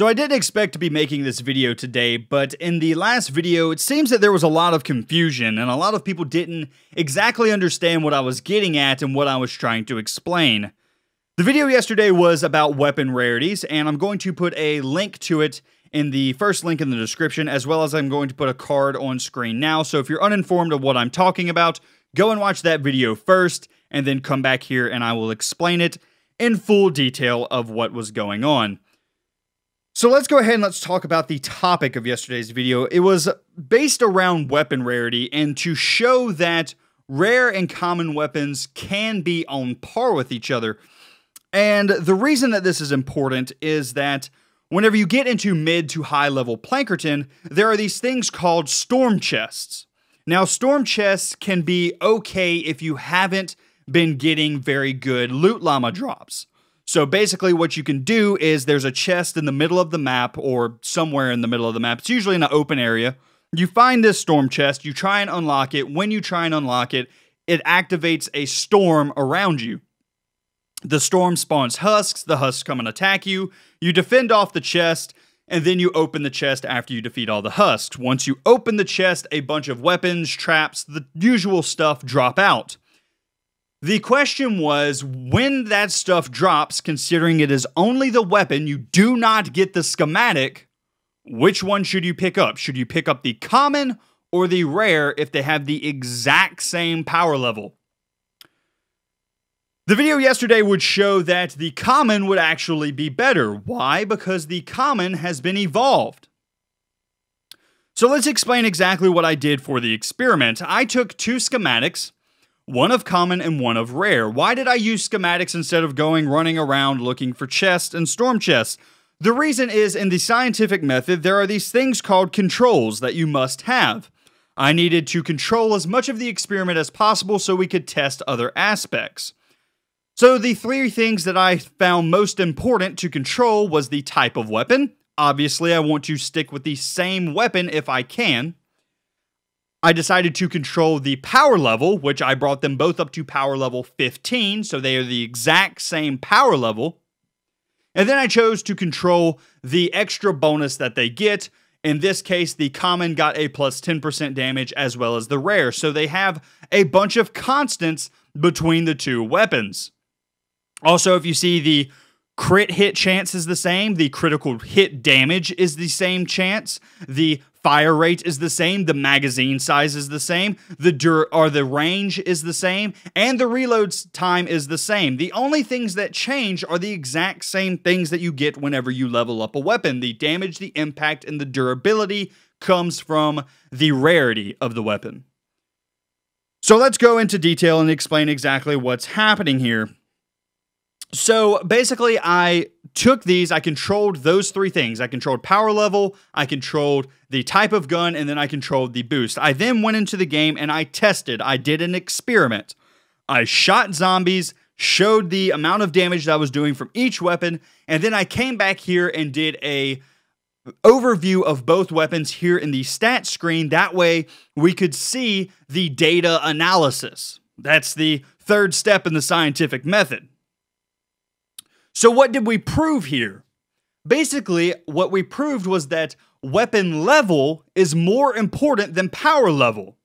So I didn't expect to be making this video today, but in the last video, it seems that there was a lot of confusion and a lot of people didn't exactly understand what I was getting at and what I was trying to explain. The video yesterday was about weapon rarities, and I'm going to put a link to it in the first link in the description, as well as I'm going to put a card on screen now. So if you're uninformed of what I'm talking about, go and watch that video first, and then come back here and I will explain it in full detail of what was going on. So let's go ahead and let's talk about the topic of yesterday's video. It was based around weapon rarity and to show that rare and common weapons can be on par with each other. And the reason that this is important is that whenever you get into mid to high level Plankerton, there are these things called storm chests. Now, storm chests can be okay if you haven't been getting very good loot llama drops. So basically what you can do is there's a chest in the middle of the map or somewhere in the middle of the map. It's usually in an open area. You find this storm chest, you try and unlock it. When you try and unlock it, it activates a storm around you. The storm spawns husks, the husks come and attack you. You defend off the chest, and then you open the chest after you defeat all the husks. Once you open the chest, a bunch of weapons, traps, the usual stuff drop out. The question was, when that stuff drops, considering it is only the weapon, you do not get the schematic, which one should you pick up? Should you pick up the common or the rare if they have the exact same power level? The video yesterday would show that the common would actually be better. Why? Because the common has been evolved. So let's explain exactly what I did for the experiment. I took two schematics, one of common and one of rare. Why did I use schematics instead of running around looking for chests and storm chests? The reason is, in the scientific method, there are these things called controls that you must have. I needed to control as much of the experiment as possible so we could test other aspects. So the three things that I found most important to control was the type of weapon. Obviously, I want to stick with the same weapon if I can. I decided to control the power level, which I brought them both up to power level 15, so they are the exact same power level. And then I chose to control the extra bonus that they get. In this case, the common got a plus 10% damage as well as the rare, so they have a bunch of constants between the two weapons. Also, if you see, the crit hit chance is the same, the critical hit damage is the same chance, the fire rate is the same, the magazine size is the same, the range is the same, and the reload time is the same. The only things that change are the exact same things that you get whenever you level up a weapon. The damage, the impact, and the durability comes from the rarity of the weapon. So let's go into detail and explain exactly what's happening here. So basically, I took these, I controlled those three things. I controlled power level, I controlled the type of gun, and then I controlled the boost. I then went into the game and I tested. I did an experiment. I shot zombies, showed the amount of damage that I was doing from each weapon, and then I came back here and did a overview of both weapons here in the stat screen. That way, we could see the data analysis. That's the third step in the scientific method. So what did we prove here? Basically, what we proved was that weapon level is more important than power level.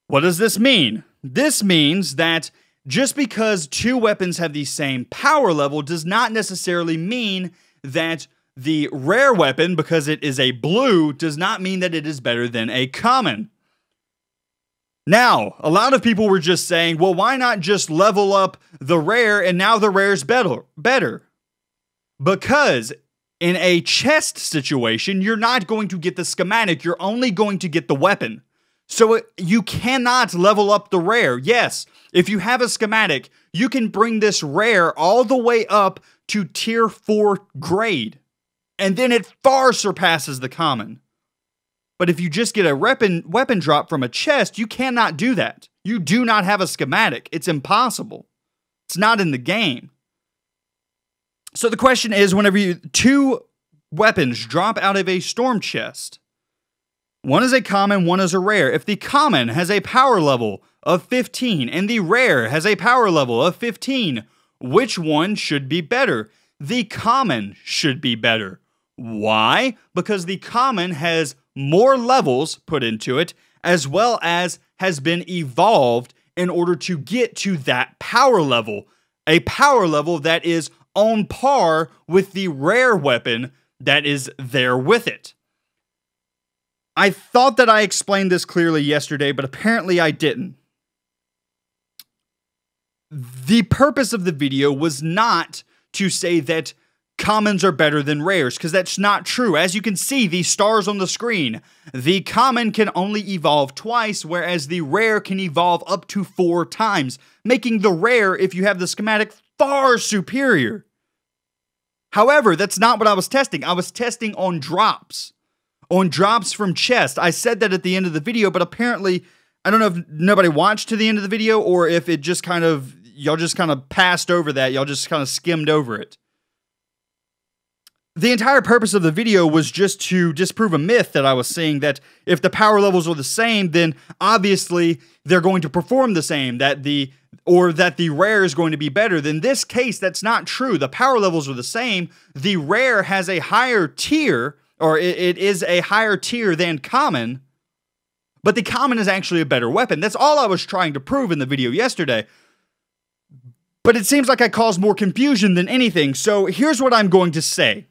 What does this mean? This means that just because two weapons have the same power level does not necessarily mean that the rare weapon, because it is a blue, does not mean that it is better than a common. Now, a lot of people were just saying, well, why not just level up the rare and now the rare's better? Because in a chest situation, you're not going to get the schematic, you're only going to get the weapon. So you cannot level up the rare. Yes, if you have a schematic, you can bring this rare all the way up to tier 4 grade. And then it far surpasses the common. But if you just get a weapon drop from a chest, you cannot do that. You do not have a schematic. It's impossible. It's not in the game. So the question is, whenever two weapons drop out of a storm chest, one is a common, one is a rare. If the common has a power level of 15 and the rare has a power level of 15, which one should be better? The common should be better. Why? Because the common has more levels put into it, as well as has been evolved in order to get to that power level. A power level that is on par with the rare weapon that is there with it. I thought that I explained this clearly yesterday, but apparently I didn't. The purpose of the video was not to say that commons are better than rares, because that's not true. As you can see, these stars on the screen, the common can only evolve twice, whereas the rare can evolve up to 4 times, making the rare, if you have the schematic, far superior. However, that's not what I was testing. I was testing on drops from chest. I said that at the end of the video, but apparently, I don't know if nobody watched to the end of the video, or if it just kind of, y'all just kind of passed over that. Y'all just kind of skimmed over it. The entire purpose of the video was just to disprove a myth that I was saying, that if the power levels are the same, then obviously they're going to perform the same, that the rare is going to be better. In this case, that's not true. The power levels are the same. The rare has a higher tier, or it is a higher tier than common, but the common is actually a better weapon. That's all I was trying to prove in the video yesterday. But it seems like I caused more confusion than anything, so here's what I'm going to say.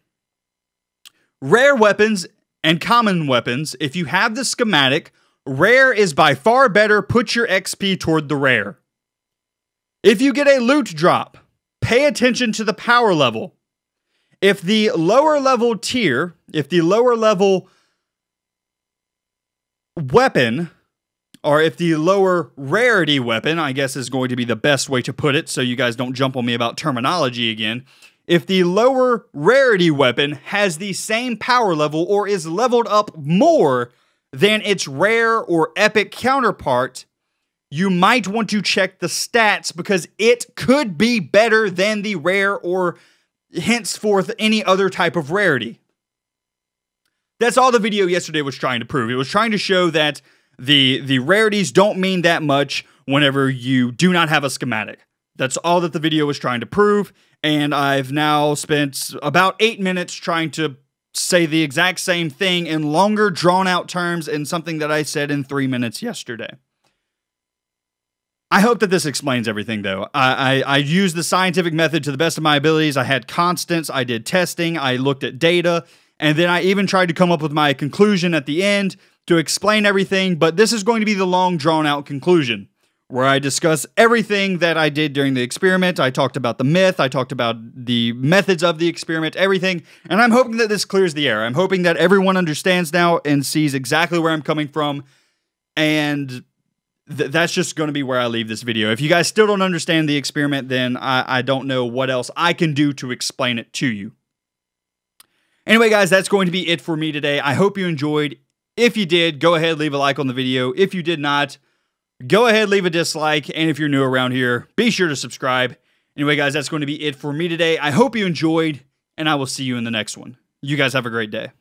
Rare weapons and common weapons, if you have the schematic, rare is by far better. Put your XP toward the rare. If you get a loot drop, pay attention to the power level. If the lower level tier, if the lower level weapon, or if the lower rarity weapon, I guess is going to be the best way to put it, so you guys don't jump on me about terminology again. If the lower rarity weapon has the same power level or is leveled up more than its rare or epic counterpart, you might want to check the stats, because it could be better than the rare or henceforth any other type of rarity. That's all the video yesterday was trying to prove. It was trying to show that the rarities don't mean that much whenever you do not have a schematic. That's all that the video was trying to prove, and I've now spent about 8 minutes trying to say the exact same thing in longer, drawn-out terms, and something that I said in 3 minutes yesterday. I hope that this explains everything, though. I used the scientific method to the best of my abilities. I had constants, I did testing, I looked at data, and then I even tried to come up with my conclusion at the end to explain everything, but this is going to be the long, drawn-out conclusion, where I discuss everything that I did during the experiment. I talked about the myth, I talked about the methods of the experiment, everything, and I'm hoping that this clears the air. I'm hoping that everyone understands now and sees exactly where I'm coming from, and that's just going to be where I leave this video. If you guys still don't understand the experiment, then I don't know what else I can do to explain it to you. Anyway, guys, that's going to be it for me today. I hope you enjoyed. If you did, go ahead, leave a like on the video. If you did not, go ahead, leave a dislike. And if you're new around here, be sure to subscribe. Anyway, guys, that's going to be it for me today. I hope you enjoyed, and I will see you in the next one. You guys have a great day.